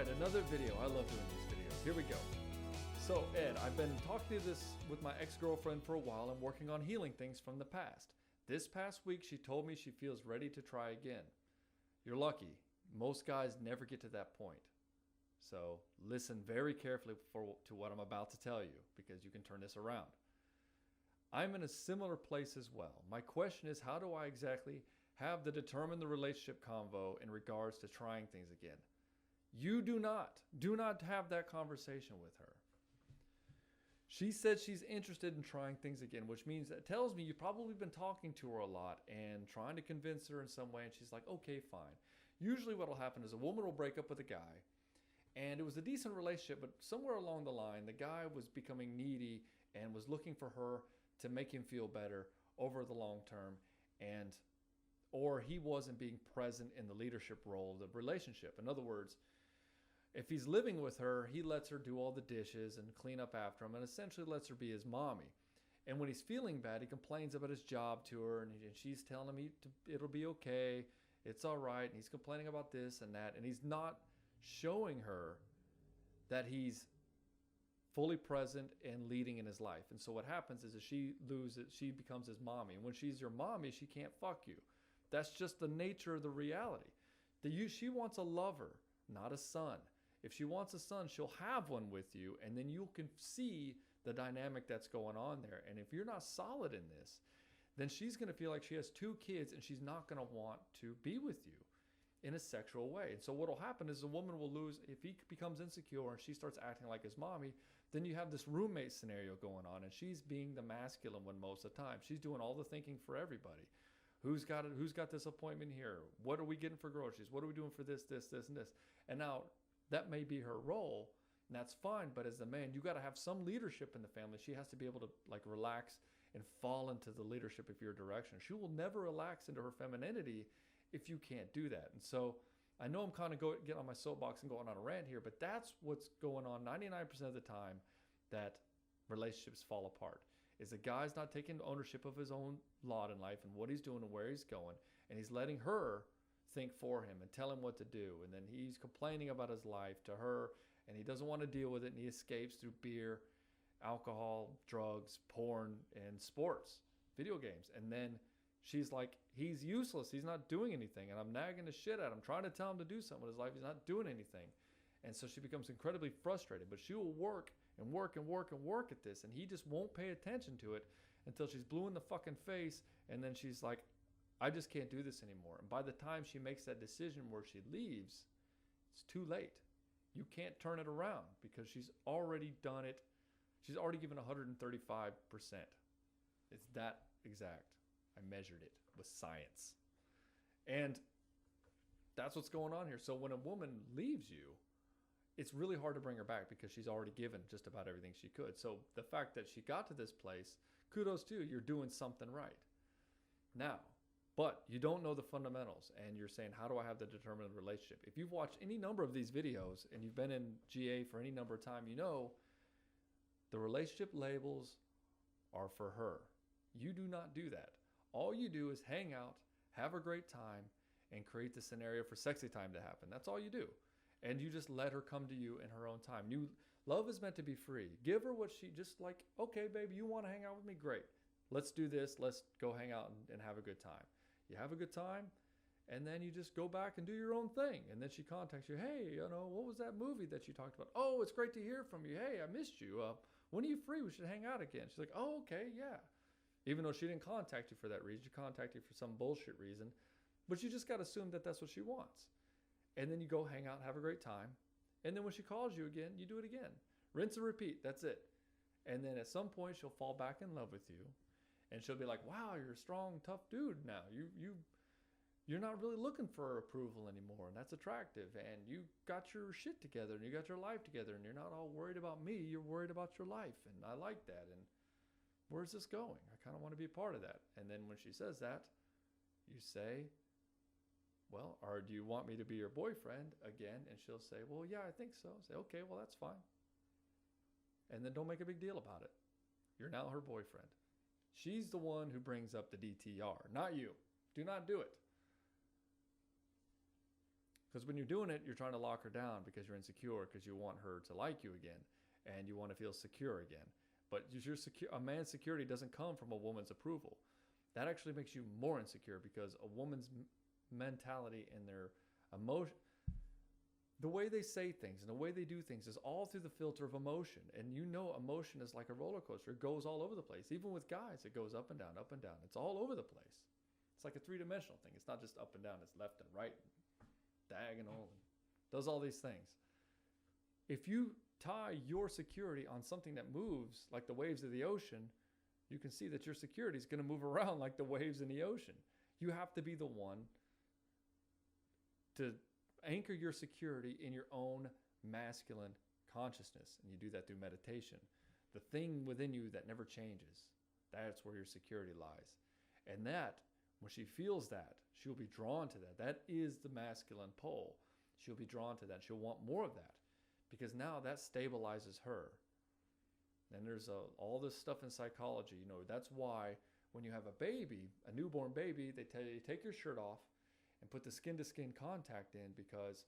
Alright, another video. I love doing these videos. Here we go. So Ed, I've been talking to this with my ex-girlfriend for a while and working on healing things from the past. This past week she told me she feels ready to try again. You're lucky. Most guys never get to that point. So listen very carefully to what I'm about to tell you, because you can turn this around. I'm in a similar place as well. My question is, how do I exactly have the determine the relationship convo in regards to trying things again? You do not have that conversation with her. She said she's interested in trying things again, which means that tells me you've probably been talking to her a lot and trying to convince her in some way, and she's like, okay, fine. Usually what will happen is a woman will break up with a guy, and it was a decent relationship, but somewhere along the line, the guy was becoming needy and was looking for her to make him feel better over the long term, or he wasn't being present in the leadership role of the relationship. In other words, if he's living with her, he lets her do all the dishes and clean up after him and essentially lets her be his mommy. And when he's feeling bad, he complains about his job to her, and she's telling him it'll be okay, it's all right, and he's complaining about this and that, and he's not showing her that he's fully present and leading in his life. And so what happens is she becomes his mommy. And when she's your mommy, she can't fuck you. That's just the nature of the reality. She wants a lover, not a son. If she wants a son, she'll have one with you, and then you can see the dynamic that's going on there. And if you're not solid in this, then she's going to feel like she has two kids, and she's not going to want to be with you in a sexual way. And so what will happen is the woman will lose, if he becomes insecure and she starts acting like his mommy, then you have this roommate scenario going on, and she's being the masculine one most of the time. She's doing all the thinking for everybody. Who's got it? Who's got this appointment here? What are we getting for groceries? What are we doing for this, and this? And now that may be her role, and that's fine. But as the man, you got to have some leadership in the family. She has to be able to like relax and fall into the leadership of your direction. She will never relax into her femininity if you can't do that. And so I know I'm kind of getting on my soapbox and going on a rant here, but that's what's going on 99% of the time that relationships fall apart. Is the guy's not taking ownership of his own lot in life and what he's doing and where he's going, and he's letting her think for him and tell him what to do, and then he's complaining about his life to her, and he doesn't want to deal with it, and he escapes through beer, alcohol, drugs, porn, and sports, video games. And then she's like, he's useless, he's not doing anything, and I'm nagging the shit at him, trying to tell him to do something with his life, he's not doing anything. And so she becomes incredibly frustrated, but she will work and work and work and work at this, and he just won't pay attention to it until she's blue in the fucking face, and then she's like, I just can't do this anymore. And by the time she makes that decision where she leaves, it's too late. You can't turn it around because she's already done it. She's already given 135%. It's that exact. I measured it with science. And that's what's going on here. So when a woman leaves you, it's really hard to bring her back because she's already given just about everything she could. So the fact that she got to this place, kudos to you. You're doing something right. Now, but you don't know the fundamentals, and you're saying, how do I have the determined relationship? If you've watched any number of these videos and you've been in GA for any number of time, you know the relationship labels are for her. You do not do that. All you do is hang out, have a great time, and create the scenario for sexy time to happen. That's all you do. And you just let her come to you in her own time. Love is meant to be free. Give her what she just like, okay, baby, you want to hang out with me? Great. Let's do this. Let's go hang out and have a good time. You have a good time, and then you just go back and do your own thing. And then she contacts you, hey, what was that movie that you talked about? Oh, it's great to hear from you. Hey, I missed you. When are you free? We should hang out again. She's like, oh, okay, yeah. Even though she didn't contact you for that reason, she contacted you for some bullshit reason. But you just got to assume that that's what she wants. And then you go hang out, have a great time. And then when she calls you again, you do it again. Rinse and repeat. That's it. And then at some point, she'll fall back in love with you. And she'll be like, wow, you're a strong, tough dude now. You're not really looking for approval anymore. And that's attractive. And you got your shit together, and you got your life together. And you're not all worried about me. You're worried about your life. And I like that. And where's this going? I kind of want to be a part of that. And then when she says that, you say, well, or do you want me to be your boyfriend again? And she'll say, well, yeah, I think so. Say, okay, well, that's fine. And then don't make a big deal about it. You're now her boyfriend. She's the one who brings up the DTR, not you. Do not do it. Because when you're doing it, you're trying to lock her down because you're insecure, because you want her to like you again and you want to feel secure again. But a man's security doesn't come from a woman's approval. That actually makes you more insecure, because a woman's mentality and their emotion, the way they say things and the way they do things, is all through the filter of emotion. And emotion is like a roller coaster. It goes all over the place. Even with guys, it goes up and down, up and down. It's all over the place. It's like a three-dimensional thing. It's not just up and down. It's left and right, and diagonal, and does all these things. If you tie your security on something that moves like the waves of the ocean, you can see that your security is going to move around like the waves in the ocean. You have to be the one to anchor your security in your own masculine consciousness. And you do that through meditation. The thing within you that never changes, that's where your security lies. And that, when she feels that, she'll be drawn to that. That is the masculine pole. She'll be drawn to that. She'll want more of that, because now that stabilizes her. And there's all this stuff in psychology. That's why when you have a baby, a newborn baby, they tell you take your shirt off and put the skin-to-skin contact in, because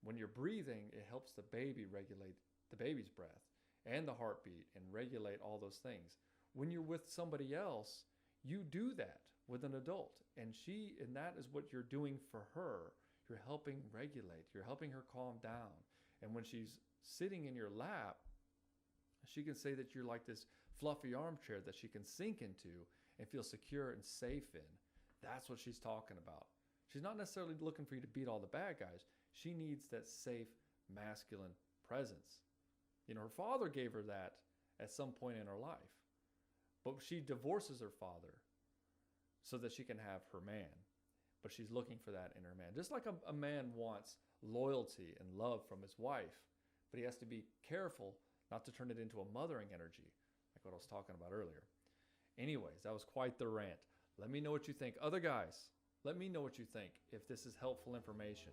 when you're breathing, it helps the baby regulate the baby's breath and the heartbeat and regulate all those things. When you're with somebody else, you do that with an adult, and that is what you're doing for her. You're helping regulate. You're helping her calm down. And when she's sitting in your lap, she can say that you're like this fluffy armchair that she can sink into and feel secure and safe in. That's what she's talking about. She's not necessarily looking for you to beat all the bad guys. She needs that safe, masculine presence. Her father gave her that at some point in her life. But she divorces her father so that she can have her man. But she's looking for that in her man. Just like a man wants loyalty and love from his wife, but he has to be careful not to turn it into a mothering energy, like what I was talking about earlier. Anyways, that was quite the rant. Let me know what you think. Other guys, let me know what you think if this is helpful information.